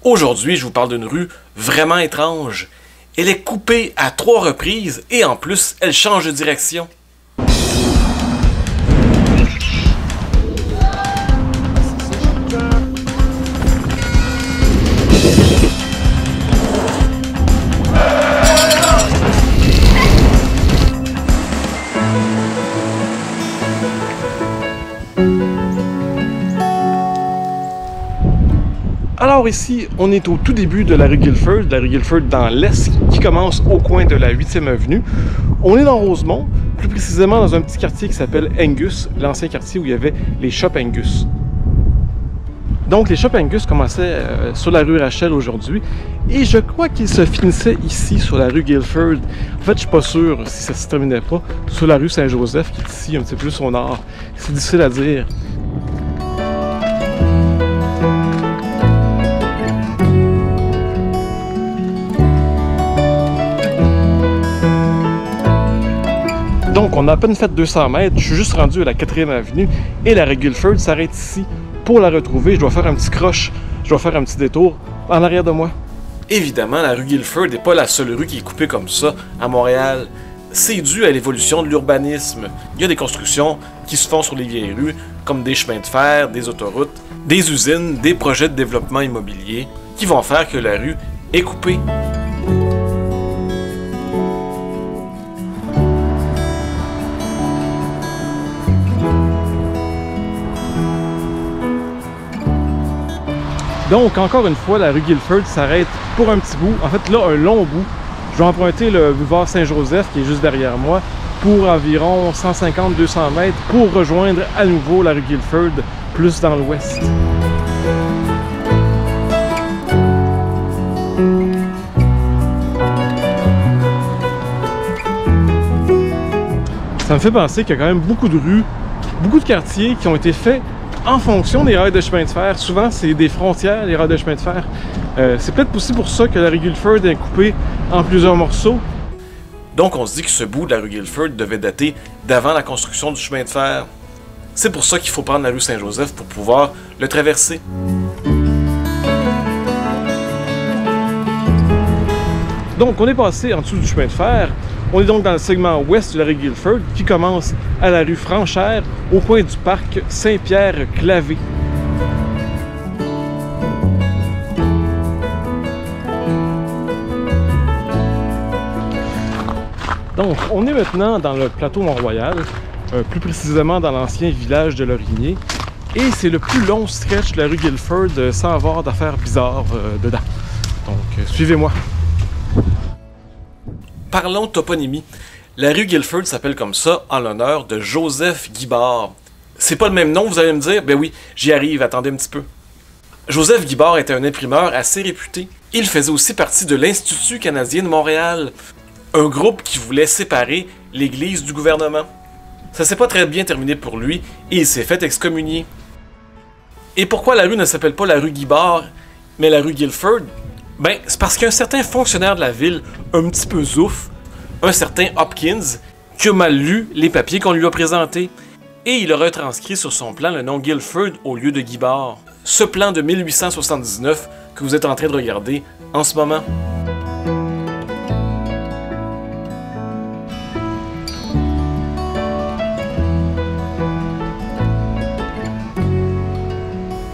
Aujourd'hui, je vous parle d'une rue vraiment étrange. Elle est coupée à 3 reprises et en plus, elle change de direction. Alors ici, on est au tout début de la rue Guilford dans l'est, qui commence au coin de la 8e avenue. On est dans Rosemont, plus précisément dans un petit quartier qui s'appelle Angus, l'ancien quartier où il y avait les Shops Angus. Donc les Shops Angus commençaient sur la rue Rachel aujourd'hui, et je crois qu'ils se finissaient ici, sur la rue Guilford. En fait, je suis pas sûr si ça se terminait pas sur la rue Saint-Joseph, qui est ici un petit peu plus au nord. C'est difficile à dire. Donc, on a à peine fait 200 mètres, je suis juste rendu à la 4e avenue et la rue Guilford s'arrête ici. Pour la retrouver, je dois faire un petit croche, je dois faire un petit détour en arrière de moi. Évidemment, la rue Guilford n'est pas la seule rue qui est coupée comme ça à Montréal. C'est dû à l'évolution de l'urbanisme. Il y a des constructions qui se font sur les vieilles rues, comme des chemins de fer, des autoroutes, des usines, des projets de développement immobilier, qui vont faire que la rue est coupée. Donc, encore une fois, la rue Guilford s'arrête pour un petit bout. En fait, là, un long bout. Je vais emprunter le boulevard Saint-Joseph, qui est juste derrière moi, pour environ 150-200 mètres, pour rejoindre à nouveau la rue Guilford, plus dans l'ouest. Ça me fait penser qu'il y a quand même beaucoup de rues, beaucoup de quartiers qui ont été faits en fonction des rails de chemin de fer. Souvent, c'est des frontières, les rails de chemin de fer. C'est peut-être aussi pour ça que la rue Guilford est coupée en plusieurs morceaux. Donc, on se dit que ce bout de la rue Guilford devait dater d'avant la construction du chemin de fer. C'est pour ça qu'il faut prendre la rue Saint-Joseph pour pouvoir le traverser. Donc, on est passé en dessous du chemin de fer. On est donc dans le segment ouest de la rue Guilford qui commence à la rue Franchère au coin du parc Saint-Pierre-Clavé. Donc, on est maintenant dans le plateau Mont-Royal, plus précisément dans l'ancien village de Lorimier. Et c'est le plus long stretch de la rue Guilford sans avoir d'affaires bizarres dedans. Donc, suivez-moi. Parlons toponymie. La rue Guilford s'appelle comme ça en l'honneur de Joseph Guibard. C'est pas le même nom, vous allez me dire? Ben oui, j'y arrive, attendez un petit peu. Joseph Guibard était un imprimeur assez réputé. Il faisait aussi partie de l'Institut canadien de Montréal, un groupe qui voulait séparer l'Église du gouvernement. Ça s'est pas très bien terminé pour lui et il s'est fait excommunier. Et pourquoi la rue ne s'appelle pas la rue Guibard, mais la rue Guilford? Ben, c'est parce qu'un certain fonctionnaire de la ville, un petit peu zouf, un certain Hopkins, qui a mal lu les papiers qu'on lui a présentés, et il a retranscrit sur son plan le nom Guilford au lieu de Guibard. Ce plan de 1879 que vous êtes en train de regarder en ce moment.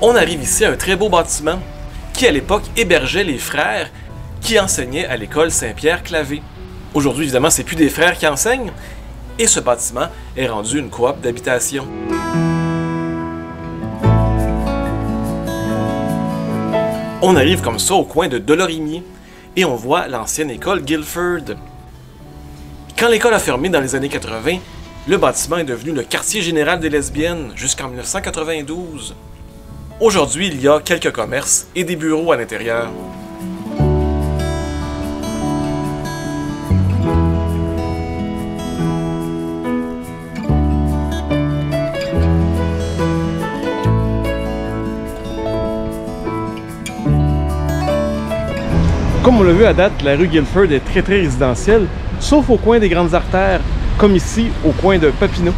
On arrive ici à un très beau bâtiment qui à l'époque hébergeait les frères qui enseignaient à l'école Saint-Pierre-Clavé. Aujourd'hui, évidemment, c'est plus des frères qui enseignent, et ce bâtiment est rendu une coop d'habitation. On arrive comme ça au coin de Delorimier, et on voit l'ancienne école Guilford. Quand l'école a fermé dans les années 80, le bâtiment est devenu le quartier général des lesbiennes jusqu'en 1992. Aujourd'hui, il y a quelques commerces et des bureaux à l'intérieur. Comme on l'a vu à date, la rue Guilford est très résidentielle, sauf au coin des grandes artères, comme ici au coin de Papineau.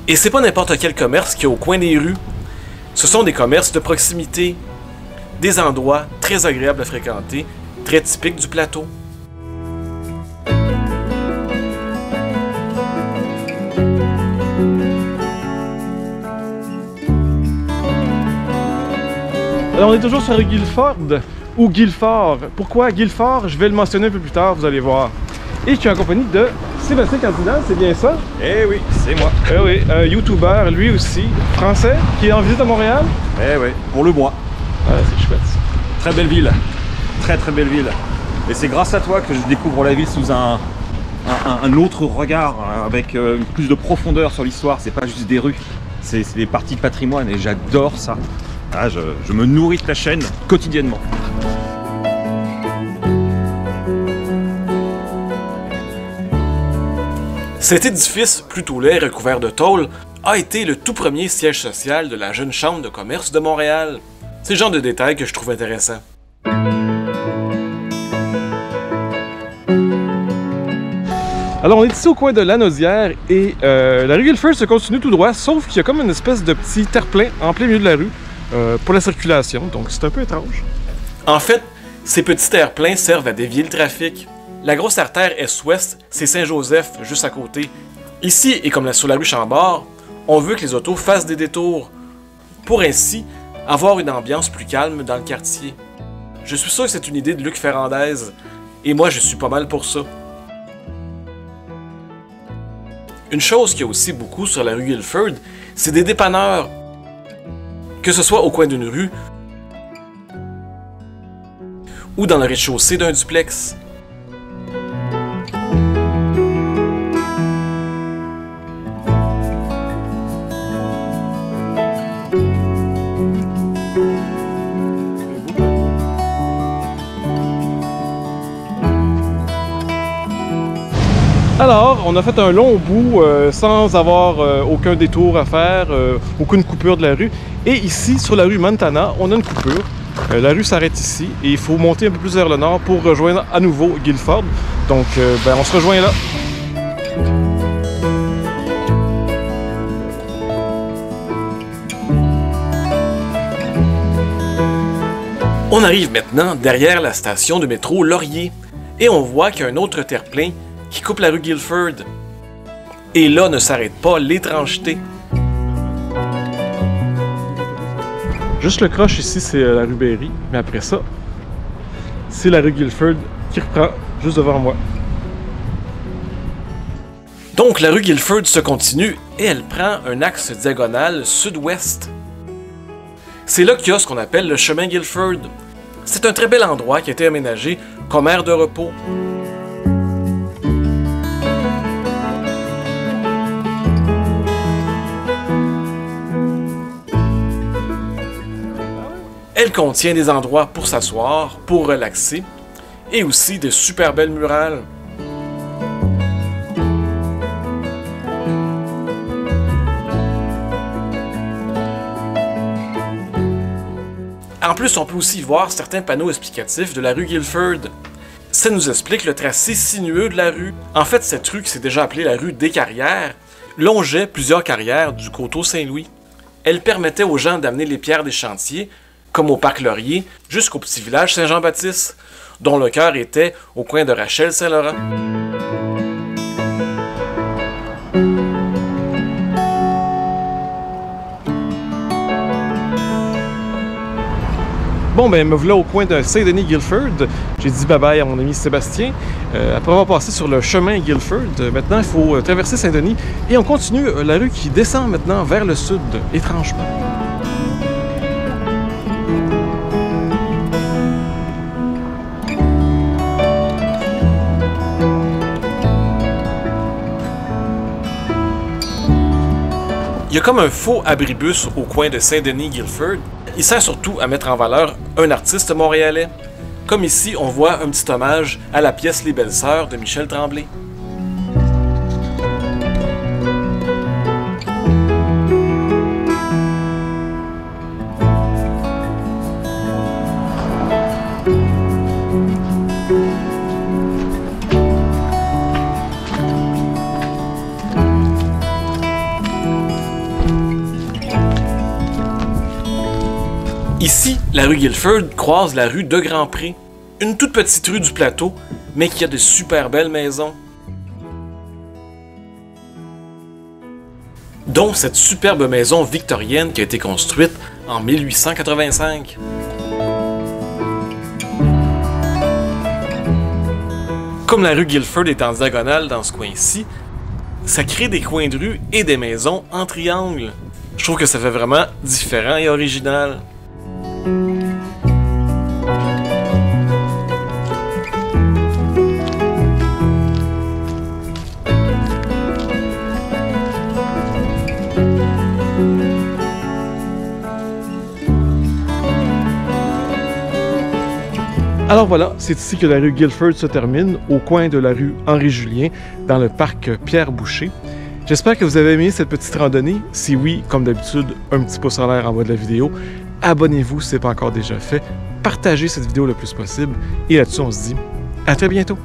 Et c'est pas n'importe quel commerce qu'il y a au coin des rues. Ce sont des commerces de proximité. Des endroits très agréables à fréquenter, très typiques du plateau. Alors on est toujours sur la rue Guilford, ou Guilford. Pourquoi Guilford? Je vais le mentionner un peu plus tard, vous allez voir. Et je suis en compagnie de Sébastien Cardinal, c'est bien ça? Eh oui, c'est moi. Eh oui, un YouTuber, lui aussi, français, qui est en visite à Montréal. Eh oui, pour le mois. Ah, c'est chouette ça. Très belle ville. Très très belle ville. Et c'est grâce à toi que je découvre la ville sous un autre regard, avec plus de profondeur sur l'histoire. C'est pas juste des rues, c'est des parties de patrimoine et j'adore ça. Ah, je me nourris de ta chaîne quotidiennement. Cet édifice, plutôt laid, recouvert de tôle, a été le tout premier siège social de la jeune chambre de commerce de Montréal. C'est le genre de détail que je trouve intéressant. Alors on est ici au coin de Lanaudière et la rue Guilford se continue tout droit, sauf qu'il y a comme une espèce de petit terre-plein en plein milieu de la rue pour la circulation, donc c'est un peu étrange. En fait, ces petits terre-pleins servent à dévier le trafic. La grosse artère est-ouest, c'est Saint-Joseph, juste à côté. Ici, et comme sur la rue Chambord, on veut que les autos fassent des détours, pour ainsi avoir une ambiance plus calme dans le quartier. Je suis sûr que c'est une idée de Luc Ferrandez, et moi je suis pas mal pour ça. Une chose qu'il y a aussi beaucoup sur la rue Guilford, c'est des dépanneurs. Que ce soit au coin d'une rue, ou dans le rez-de-chaussée d'un duplex. Alors, on a fait un long bout sans avoir aucun détour à faire, aucune coupure de la rue. Et ici, sur la rue Montana, on a une coupure. La rue s'arrête ici et il faut monter un peu plus vers le nord pour rejoindre à nouveau Guilford. Donc, on se rejoint là. On arrive maintenant derrière la station de métro Laurier et on voit qu'il y a un autre terre-plein qui coupe la rue Guilford. Et là ne s'arrête pas l'étrangeté. Juste le croche ici, c'est la rue Berry, mais après ça, c'est la rue Guilford qui reprend juste devant moi. Donc la rue Guilford se continue et elle prend un axe diagonal sud-ouest. C'est là qu'il y a ce qu'on appelle le chemin Guilford. C'est un très bel endroit qui a été aménagé comme aire de repos. Elle contient des endroits pour s'asseoir, pour relaxer, et aussi de super belles murales. En plus, on peut aussi voir certains panneaux explicatifs de la rue Guilford. Ça nous explique le tracé sinueux de la rue. En fait, cette rue qui s'est déjà appelée la rue des Carrières longeait plusieurs carrières du coteau Saint-Louis. Elle permettait aux gens d'amener les pierres des chantiers, comme au parc Laurier, jusqu'au petit village Saint-Jean-Baptiste, dont le cœur était au coin de Rachel-Saint-Laurent. Bon, ben me voilà au coin de Saint-Denis-Guilford. J'ai dit bye-bye à mon ami Sébastien. Après avoir passé sur le chemin Guilford, maintenant il faut traverser Saint-Denis et on continue la rue qui descend maintenant vers le sud, étrangement. Il y a comme un faux abribus au coin de Saint-Denis-Guilford. Il sert surtout à mettre en valeur un artiste montréalais. Comme ici, on voit un petit hommage à la pièce Les Belles-Sœurs de Michel Tremblay. Ici, La rue Guilford croise la rue de Grand-Pré, une toute petite rue du plateau, mais qui a de super belles maisons. Dont cette superbe maison victorienne qui a été construite en 1885. Comme la rue Guilford est en diagonale dans ce coin-ci, ça crée des coins de rue et des maisons en triangle. Je trouve que ça fait vraiment différent et original. Alors voilà, c'est ici que la rue Guilford se termine, au coin de la rue Henri-Julien, dans le parc Pierre-Boucher. J'espère que vous avez aimé cette petite randonnée. Si oui, comme d'habitude, un petit pouce en l'air en bas de la vidéo. Abonnez-vous si ce n'est pas encore déjà fait. Partagez cette vidéo le plus possible. Et là-dessus, on se dit à très bientôt!